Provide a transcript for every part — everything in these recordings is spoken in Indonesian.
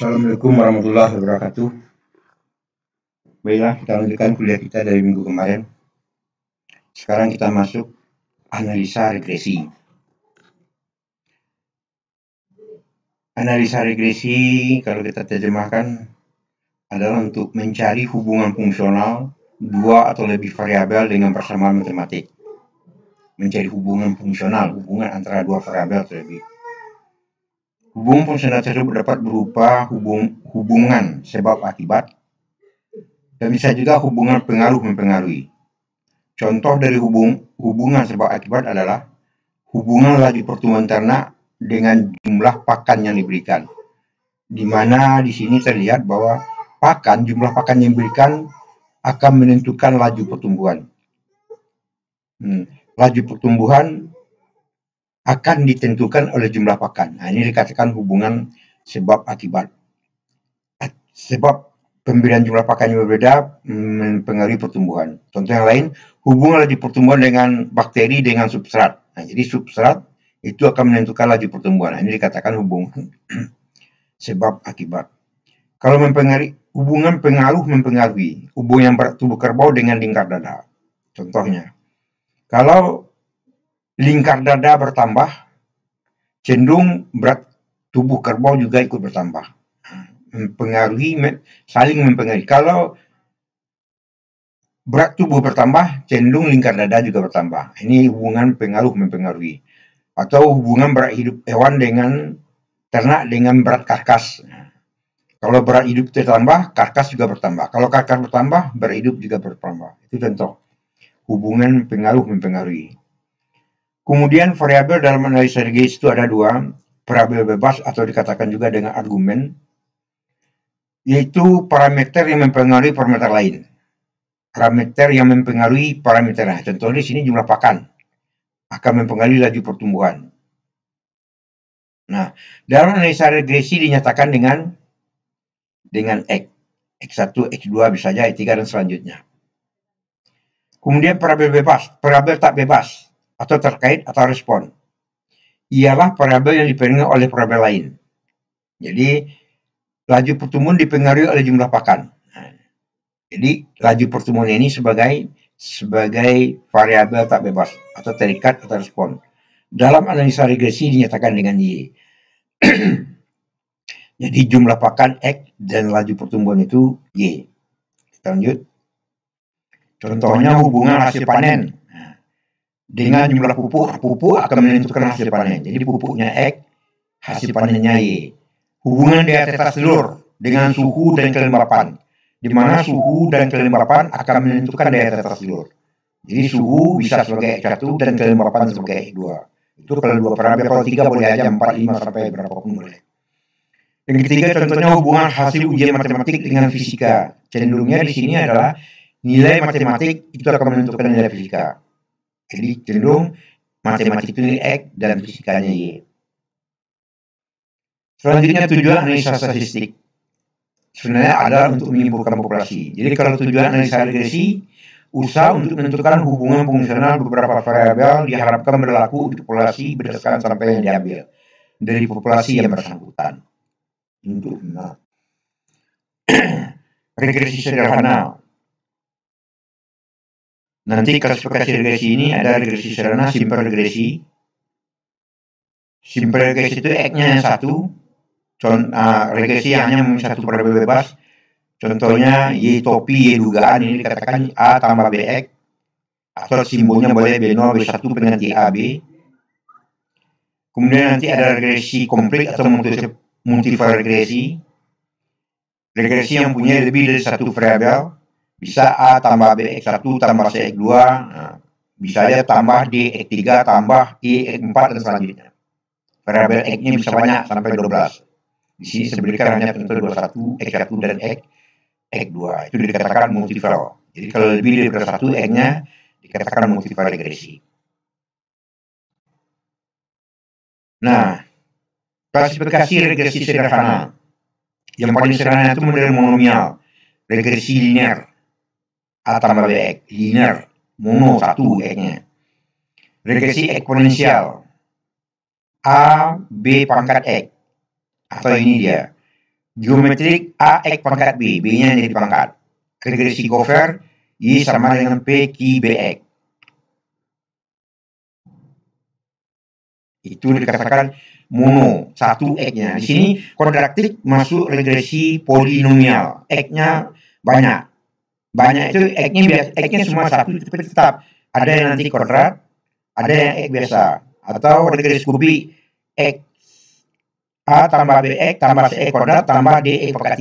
Assalamualaikum warahmatullahi wabarakatuh. Baiklah, kita lanjutkan kuliah kita dari minggu kemarin. Sekarang kita masuk analisa regresi. Analisa regresi, kalau kita terjemahkan, adalah untuk mencari hubungan fungsional dua atau lebih variabel dengan persamaan matematik. Mencari hubungan fungsional, hubungan antara dua variabel atau lebih. Hubungan fungsional tersebut dapat berupa hubungan sebab akibat, dan bisa juga hubungan pengaruh mempengaruhi. Contoh dari hubungan sebab akibat adalah hubungan laju pertumbuhan ternak dengan jumlah pakan yang diberikan. Di mana di sini terlihat bahwa jumlah pakan yang diberikan akan menentukan laju pertumbuhan. Laju pertumbuhan akan ditentukan oleh jumlah pakan. Nah, ini dikatakan hubungan sebab akibat. Sebab pemberian jumlah pakan yang berbeda mempengaruhi pertumbuhan. Contoh yang lain, hubungan laju pertumbuhan dengan bakteri dengan substrat. Nah, jadi substrat itu akan menentukan laju pertumbuhan. Nah, ini dikatakan hubungan sebab akibat. Kalau hubungan pengaruh mempengaruhi, hubungan berat tubuh kerbau dengan lingkar dada. Contohnya, kalau lingkar dada bertambah, cenderung berat tubuh kerbau juga ikut bertambah. Saling mempengaruhi. Kalau berat tubuh bertambah, cenderung lingkar dada juga bertambah. Ini hubungan pengaruh mempengaruhi. Atau hubungan berat hidup hewan dengan ternak dengan berat karkas. Kalau berat hidup bertambah, karkas juga bertambah. Kalau karkas bertambah, berat hidup juga bertambah. Itu contoh hubungan pengaruh mempengaruhi. Kemudian variabel dalam analisa regresi itu ada dua, variabel bebas atau dikatakan juga dengan argumen, yaitu parameter yang mempengaruhi parameter lain. Parameter yang mempengaruhi parameter lain. Contohnya di sini jumlah pakan akan mempengaruhi laju pertumbuhan. Nah, dalam analisa regresi dinyatakan dengan X. X1, X2 bisa saja, X3 dan selanjutnya. Kemudian variabel bebas, variabel tak bebas atau terkait atau respon. Ialah variabel yang dipengaruhi oleh variabel lain. Jadi laju pertumbuhan dipengaruhi oleh jumlah pakan. Jadi laju pertumbuhan ini sebagai variabel tak bebas atau terikat atau respon. Dalam analisa regresi dinyatakan dengan Y. Jadi jumlah pakan X dan laju pertumbuhan itu Y. Kita lanjut. Contohnya hubungan hasil panen dengan jumlah pupuk akan menentukan hasil panen. Jadi pupuknya X, hasil panennya Y. Hubungan daya tetes telur dengan suhu dan kelembapan, di mana suhu dan kelembapan akan menentukan daya tetes telur. Jadi suhu bisa sebagai X1 dan kelembapan sebagai X2. Itu kalau dua parameter, kalau tiga boleh aja 4, 5 sampai berapapun boleh. Yang ketiga contohnya hubungan hasil ujian matematik dengan fisika. Cenderungnya di sini adalah nilai matematik itu akan menentukan nilai fisika. Jadi cenderung matematik itu X dan fisikanya Y. Selanjutnya tujuan analisa statistik. Sebenarnya adalah untuk menyimpulkan populasi. Jadi kalau tujuan analisa regresi, usaha untuk menentukan hubungan fungsional beberapa variabel diharapkan berlaku di populasi berdasarkan sampel yang diambil dari populasi yang bersangkutan. Untuk regresi sederhana. Nanti klasifikasi regresi ini ada regresi sederhana, simple regresi. Simple regresi itu X-nya yang satu. Regresi yang hanya memiliki satu variabel bebas. Contohnya Y topi, Y dugaan, ini dikatakan A tambah BX. Atau simbolnya boleh B0, B1 pengganti AB. Kemudian nanti ada regresi komplit atau multivariate regresi. Regresi yang punya lebih dari satu variabel. Bisa A tambah BX1 tambah CX2. Nah, bisa aja tambah D X3 tambah Y X4 dan selanjutnya. Variabel X-nya bisa banyak sampai 12. Di sini saya berikan hanya contoh 21, X1 dan X2. Itu dikatakan multivariate. Jadi kalau lebih dari 1 X-nya dikatakan multivariate regresi. Nah, klasifikasi regresi sederhana. Yang paling sederhana itu model monomial, regresi linear, A tambah BX, linear, mono 1 X-nya. Regresi eksponensial, A, B pangkat X. Atau ini dia, Geometrik A X pangkat B, B-nya jadi pangkat. Regresi Gopher, Y sama dengan P Q BX. Itu dikatakan mono, satu X-nya. Di sini kodraktik masuk regresi polinomial. X-nya banyak. Banyak itu X-nya biasa, X-nya semua satu, tapi tetap ada yang nanti kodrat, ada yang X biasa. Atau regresi kubik X A tambah BX tambah CX kodrat tambah DX pangkat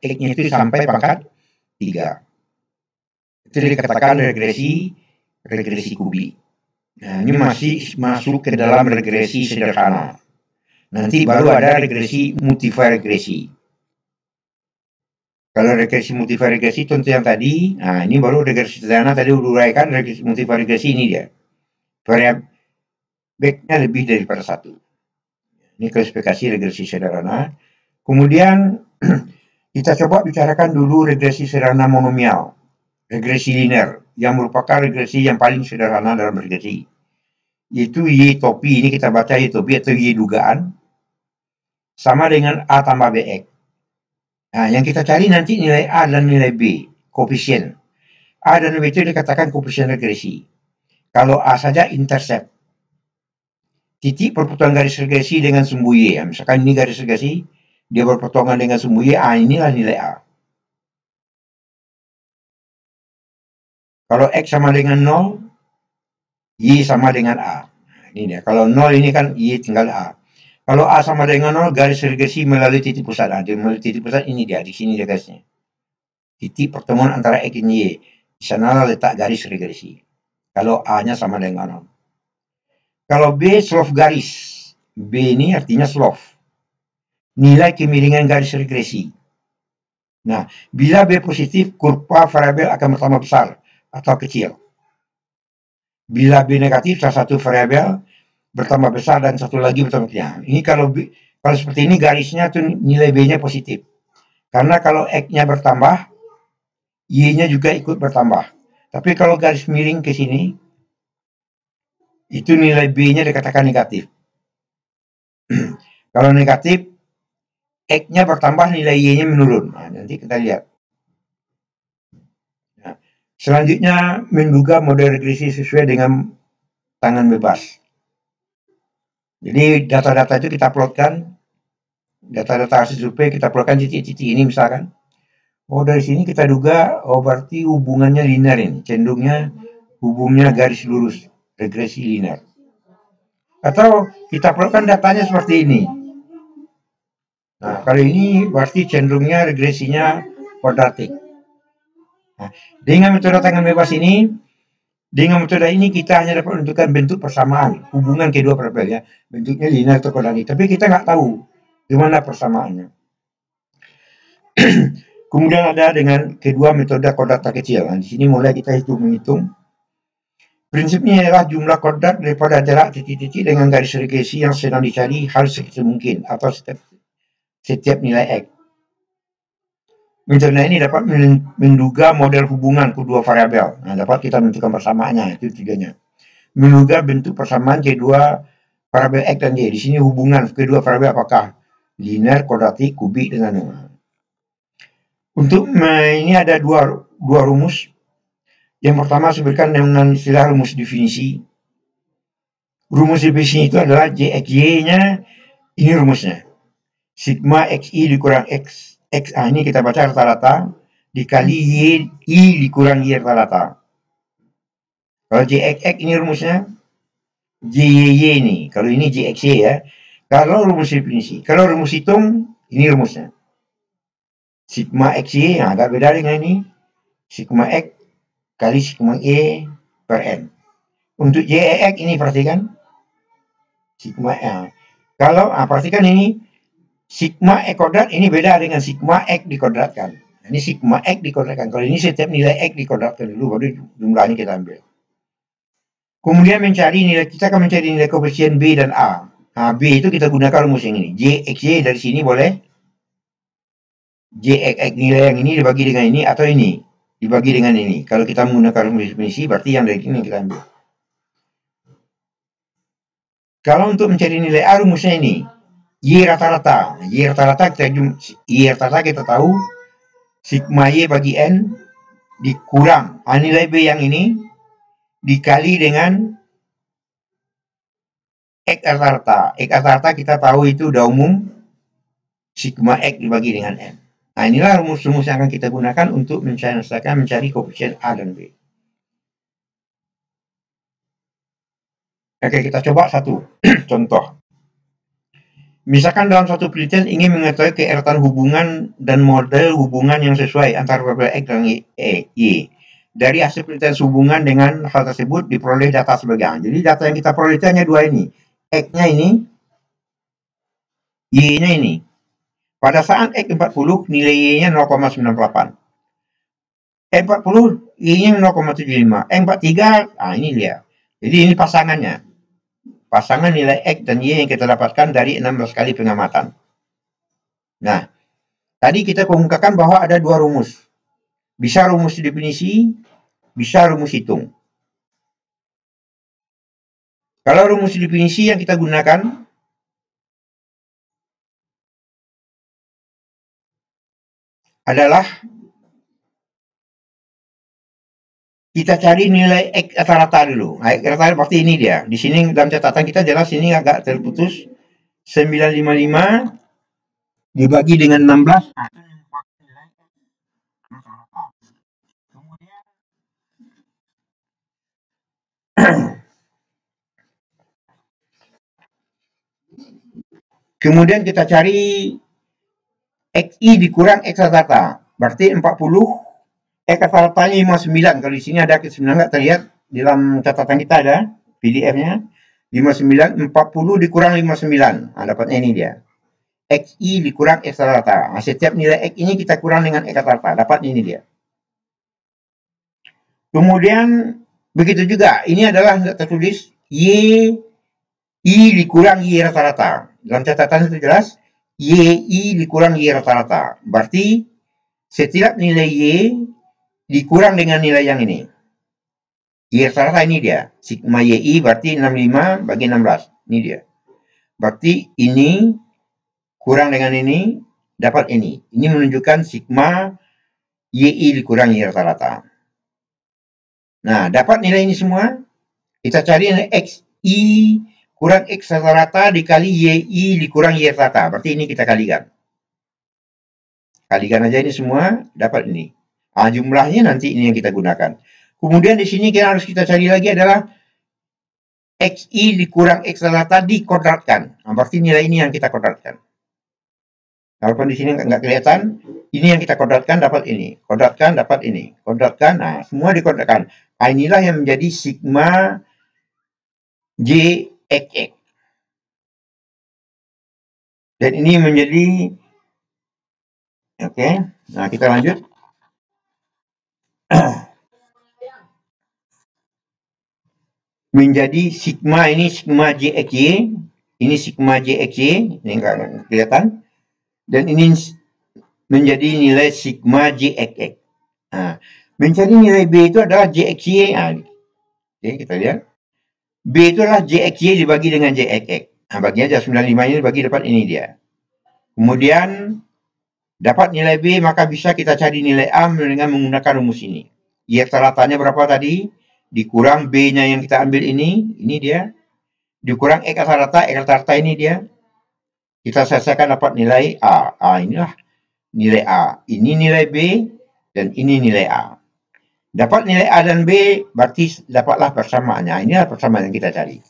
3. X-nya itu sampai pangkat 3. Itu dikatakan regresi kubik. Nah, ini masih masuk ke dalam regresi sederhana. Nanti baru ada regresi multivariasi. Kalau regresi multivariasi contoh yang tadi, nah ini baru regresi sederhana tadi uraikan. Regresi multivariasi ini dia. Variabel back-nya lebih daripada satu. Ini klasifikasi regresi sederhana. Kemudian kita coba bicarakan dulu regresi sederhana monomial, regresi linear, yang merupakan regresi yang paling sederhana dalam regresi. Yaitu Y topi, ini kita baca Y topi atau Y dugaan, sama dengan A tambah BX. Nah, yang kita cari nanti nilai A dan nilai B, koefisien. A dan B itu dikatakan koefisien regresi. Kalau A saja intercept. Titik perpotongan garis regresi dengan sumbu Y. Misalkan ini garis regresi, dia berpotongan dengan sumbu Y, inilah nilai A. Kalau X sama dengan 0, Y sama dengan A. Nah, ini dia. Kalau 0 ini kan Y tinggal A. Kalau A sama dengan 0, garis regresi melalui titik pusat. Nah, melalui titik pusat ini dia, di sini dia garisnya. Titik pertemuan antara X dan Y. Di sana letak garis regresi. Kalau A-nya sama dengan 0. Kalau B slope garis. B ini artinya slope. Nilai kemiringan garis regresi. Nah, bila B positif, kurva variabel akan bertambah besar atau kecil. Bila B negatif, salah satu variabel bertambah besar dan satu lagi bertambah kecil. Ini kalau seperti ini garisnya tuh nilai B-nya positif. Karena kalau X-nya bertambah, Y-nya juga ikut bertambah. Tapi kalau garis miring ke sini, itu nilai B-nya dikatakan negatif. Kalau negatif, X-nya bertambah, nilai Y-nya menurun. Nah, nanti kita lihat. Nah, selanjutnya, menduga model regresi sesuai dengan tangan bebas. Jadi, data-data itu kita plotkan. Data-data hasil survei kita plotkan titik-titik ini misalkan. Oh, dari sini kita duga, oh berarti hubungannya linear ini. Cenderungnya hubungnya garis lurus. Regresi linear. Atau kita plotkan datanya seperti ini. Nah, kalau ini berarti cenderungnya regresinya kuadratik. Nah, dengan metode tangan bebas ini, dengan metode ini kita hanya dapat menentukan bentuk persamaan, hubungan kedua variabel ya, bentuknya linear atau kuadratik. Tapi kita nggak tahu di mana persamaannya. Kemudian ada dengan kedua metode kodrat kecil. Nah, di sini mulai kita menghitung. Prinsipnya adalah jumlah kodrat daripada jarak titik-titik dengan garis regresi yang sedang dicari harus sekecil mungkin atau setiap nilai X. Metode ini dapat menduga model hubungan kedua variabel. Nah, dapat kita menentukan persamaannya, itu tujuannya. Menduga bentuk persamaan kedua variabel X dan Y. Di sini hubungan kedua variabel apakah linear, kuadratik, kubik, dengan untuk ini ada dua rumus. Yang pertama sebutkan dengan istilah rumus definisi. Rumus definisi itu adalah JXY-nya, ini rumusnya. Sigma XI dikurang X. Ini kita baca rata-rata dikali Y dikurang Y rata-rata. Kalau JXX ini rumusnya, JYY ini. Kalau ini JXY ya. Kalau rumus definisi. Kalau rumus hitung, ini rumusnya. Sigma XY, nah agak beda dengan ini. Sigma X kali sigma Y per N. Untuk JX ini perhatikan. Sigma X. Kalau, perhatikan ini. Sigma X kodrat ini beda dengan sigma X dikodratkan. Ini sigma X dikodratkan. Kalau ini setiap nilai X dikodratkan dulu, baru jumlahnya kita ambil. Kemudian kita akan mencari nilai koefisien B dan A. Nah, B itu kita gunakan rumus yang ini. JXY dari sini boleh. JXX nilai yang ini dibagi dengan ini atau ini dibagi dengan ini. Kalau kita menggunakan rumus definisi, berarti yang dari ini kita ambil. Kalau untuk mencari nilai A, rumusnya ini. Y rata-rata. Y rata-rata kita tahu sigma Y bagi N dikurang nilai B yang ini dikali dengan X rata-rata. X rata-rata kita tahu itu udah umum, sigma X dibagi dengan N. Nah, inilah rumus-rumus yang akan kita gunakan untuk mencari koefisien A dan B. Oke, kita coba satu contoh. Misalkan dalam satu penelitian ingin mengetahui keeratan hubungan dan model hubungan yang sesuai antara variabel X dan Y. Dari hasil penelitian hubungan dengan hal tersebut diperoleh data sebagai. Jadi data yang kita peroleh hanya dua ini. X-nya ini, Y-nya ini. Pada saat X 40, nilai Y-nya 0,98. X 40, Y-nya 0,75. X 43, nah ini dia. Jadi ini pasangannya. Pasangan nilai X dan Y yang kita dapatkan dari 16 kali pengamatan. Nah, tadi kita kemukakan bahwa ada dua rumus. Bisa rumus definisi, bisa rumus hitung. Kalau rumus definisi yang kita gunakan adalah kita cari nilai X rata-rata dulu. X rata-rata pasti ini dia. Di sini dalam catatan kita jelas ini agak terputus. 955 dibagi dengan 16. Kemudian kita cari XI dikurang X rata-rata. Berarti 40. X rata-ratanya 59. Kalau di sini ada 9 nggak terlihat. Di dalam catatan kita ada PDF-nya. 59, 40 dikurang 59. Nah, dapatnya ini dia. XI dikurang X rata-rata. Nah, setiap nilai X ini kita kurang dengan X rata-rata. Dapat ini dia. Kemudian begitu juga. Ini adalah tertulis Y I dikurang Y rata-rata. Dalam catatan itu jelas YI dikurang Y rata-rata. Berarti setiap nilai Y dikurang dengan nilai yang ini. Y rata-rata ini dia. Sigma YI berarti 65 bagi 16. Ini dia. Berarti ini kurang dengan ini, dapat ini. Ini menunjukkan sigma YI dikurang Y rata-rata. Nah, dapat nilai ini semua. Kita cari nilai XI kurang X rata-rata dikali YI dikurang Y rata-rata. Berarti ini kita kalikan. Kalikan aja ini semua, dapat ini. Nah, jumlahnya nanti ini yang kita gunakan. Kemudian di sini kita harus cari lagi adalah XI dikurang X rata-rata dikodratkan. Nah, berarti nilai ini yang kita kodratkan. Walaupun di sini nggak kelihatan, ini yang kita kodratkan dapat ini. Kodratkan dapat ini. Kodratkan, nah semua dikodratkan. Nah, inilah yang menjadi sigma JXX. Dan ini menjadi, oke, nah kita lanjut. Menjadi sigma ini sigma JXY, ini sigma JXY, ini nggak kelihatan. Dan ini menjadi nilai sigma JXX. Nah, mencari nilai B itu adalah JXY. Nah, oke, kita lihat. B itu adalah JXY dibagi dengan JXX. Nah, bagi aja 95 ini bagi dapat ini dia. Kemudian dapat nilai B, maka bisa kita cari nilai A dengan menggunakan rumus ini. Y rata-ratanya berapa tadi? Dikurang B-nya yang kita ambil ini dia. Dikurang X rata-rata ini dia. Kita selesaikan dapat nilai A. Inilah nilai A. Ini nilai B dan ini nilai A. Dapat nilai A dan B, berarti dapatlah persamaannya. Inilah persamaan yang kita cari.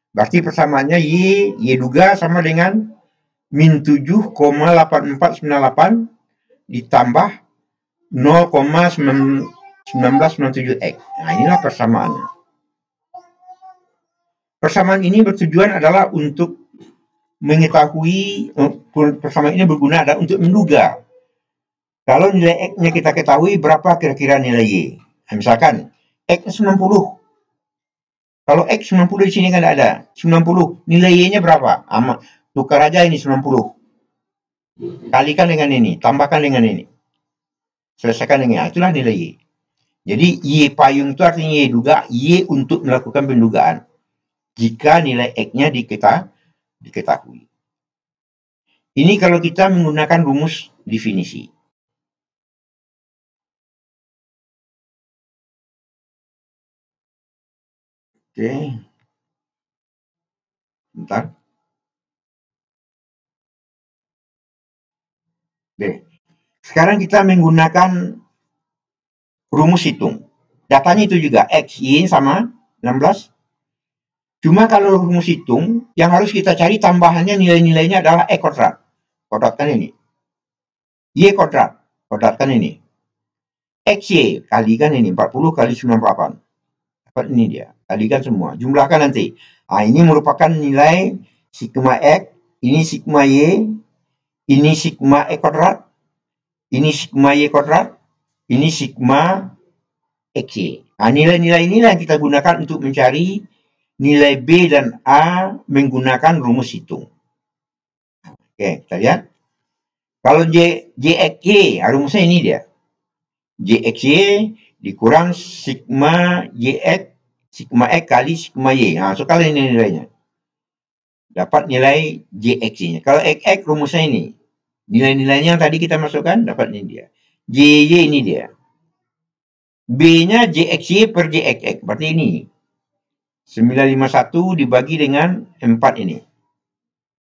Berarti persamaannya Y juga sama dengan min 7,8498 ditambah 0,1997X. Nah, inilah persamaannya. Persamaan ini bertujuan adalah untuk mengetahui, persamaan ini berguna adalah untuk menduga kalau nilai X-nya kita ketahui berapa kira-kira nilai Y. Nah, misalkan X 90. Kalau X 90 di sini kan ada 90, nilai Y-nya berapa? Tukar aja ini 90. Kalikan dengan ini, tambahkan dengan ini. Selesaikan dengan itulah nilai Y. Jadi Y payung itu artinya Y duga, Y untuk melakukan pendugaan. Jika nilai X-nya diketahui. Ini kalau kita menggunakan rumus definisi. Oke. Bentar. Oke. Sekarang kita menggunakan rumus hitung. Datanya itu juga X, Y sama 16. Cuma kalau rumus hitung, yang harus kita cari tambahannya nilai-nilainya adalah E kuadrat. Kuadratkan ini. Y kuadrat. Kuadratkan ini. XY kalikan ini. 40 kali 98. Dapat ini dia. Kalikan semua. Jumlahkan nanti. Nah, ini merupakan nilai sigma X. Ini sigma Y. Ini sigma E kuadrat. Ini sigma Y kuadrat. Ini sigma XY. Nah, nilai-nilai inilah yang kita gunakan untuk mencari nilai B dan A menggunakan rumus hitung. Oke, kita lihat. Kalau JXY, rumusnya ini dia. JXY dikurang sigma YX, sigma X kali sigma Y. Nah, so kali ini nilainya. Dapat nilai JXY-nya. Kalau XX rumusnya ini. Nilai-nilainya yang tadi kita masukkan, dapat ini dia. JY ini dia. B-nya JXY per JXX. Berarti ini. 951 dibagi dengan 4 ini.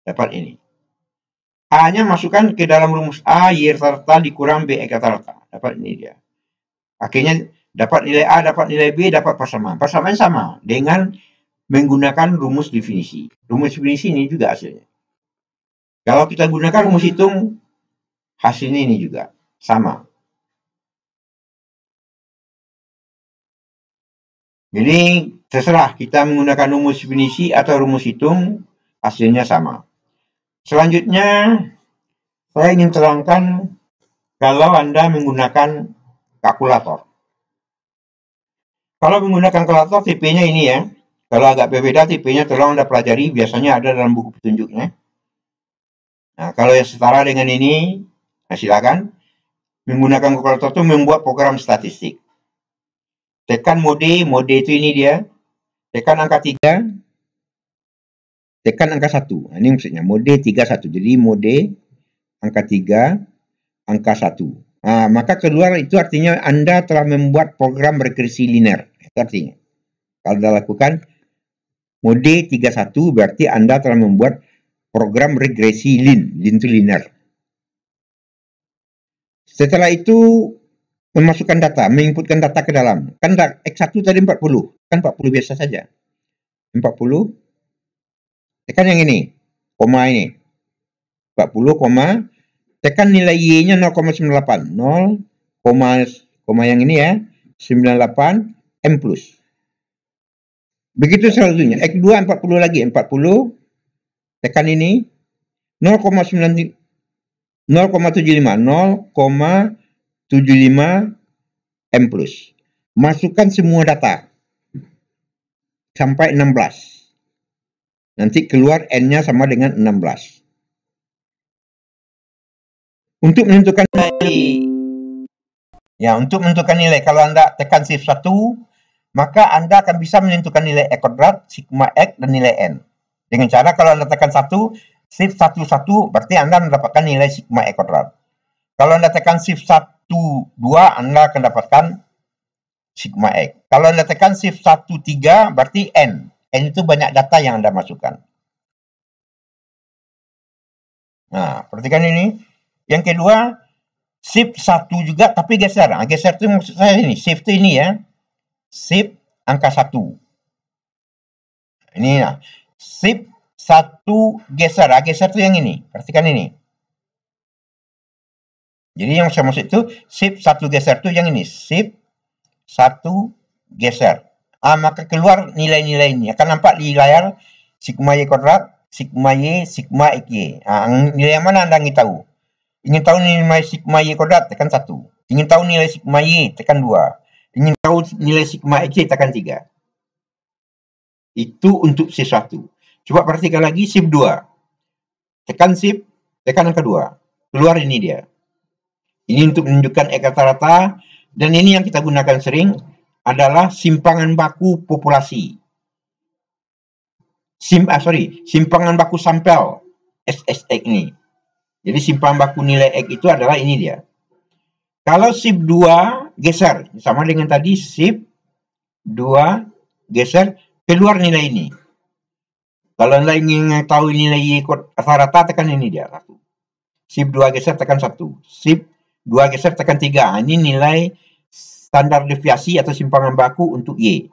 Dapat ini. A-nya masukkan ke dalam rumus A, Y rata-rata dikurang B rata-rata. Dapat ini dia. Akhirnya dapat nilai A, dapat nilai B, dapat persamaan. Persamaan sama dengan menggunakan rumus definisi. Rumus definisi ini juga hasilnya. Kalau kita gunakan rumus hitung, hasilnya ini juga sama. Jadi terserah kita menggunakan rumus definisi atau rumus hitung, hasilnya sama. Selanjutnya, saya ingin terangkan kalau Anda menggunakan kalkulator. Kalau menggunakan kalkulator, tipe-nya ini ya. Kalau agak berbeda, tipe-nya tolong Anda pelajari. Biasanya ada dalam buku petunjuknya. Nah, kalau yang setara dengan ini, nah silakan. Menggunakan kalkulator itu membuat program statistik. Tekan mode itu ini dia. Tekan angka 3. Tekan angka 1. Nah, ini maksudnya mode 31. Jadi mode angka 3, angka 1. Nah, maka keluar itu artinya Anda telah membuat program regresi linear. Itu artinya. Kalau Anda lakukan mode 31 berarti Anda telah membuat program regresi lin itu linear. Setelah itu memasukkan data, menginputkan data ke dalam. Kan X1 tadi 40. Kan 40 biasa saja. 40. Tekan yang ini. Koma ini. 40, tekan nilai Y-nya 0,98. 0, koma yang ini ya. 98 M plus. Begitu selanjutnya. X2 40 lagi. 40. Tekan ini. 0,75. 0,75 M plus. Masukkan semua data. Sampai 16. Nanti keluar N-nya sama dengan 16. Untuk menentukan nilai. Ya, untuk menentukan nilai. Kalau Anda tekan shift 1, maka Anda akan bisa menentukan nilai E kuadrat, sigma X, dan nilai N. Dengan cara kalau Anda tekan 1, shift 1, berarti Anda mendapatkan nilai sigma E kuadrat. Kalau Anda tekan shift 1, 2, Anda akan dapatkan sigma X. Kalau Anda tekan shift 1, 3, berarti N. N itu banyak data yang Anda masukkan. Nah, perhatikan ini. Yang kedua, shift 1 juga, tapi geser. Nah, geser itu maksud saya ini. Shift itu ini ya. Shift angka 1. Ini nah. Shift 1 geser. Nah, geser itu yang ini. Perhatikan ini. Jadi yang saya maksud itu, shift 1 geser itu yang ini. Shift 1 geser. Maka keluar nilai-nilai ini. Akan nampak di layar sigma Y kuadrat, sigma Y, sigma XY. Nilai yang mana Anda ingin tahu? Ingin tahu nilai sigma Y kuadrat, tekan 1. Ingin tahu nilai sigma Y, tekan 2. Ingin tahu nilai sigma XY, tekan 3. Itu untuk shift 1. Coba perhatikan lagi shift 2. Tekan shift, tekan angka 2. Keluar ini dia. Ini untuk menunjukkan X rata-rata. Dan ini yang kita gunakan sering adalah simpangan baku populasi. Simpangan baku sampel SSX ini. Jadi simpangan baku nilai X itu adalah ini dia. Kalau shift 2 geser, sama dengan tadi shift 2 geser, keluar nilai ini. Kalau Anda ingin tahu nilai Y rata-rata, tekan ini dia. Shift 2 geser, tekan 1. Shift 2 geser, tekan 3. Ini nilai standar deviasi atau simpangan baku untuk Y.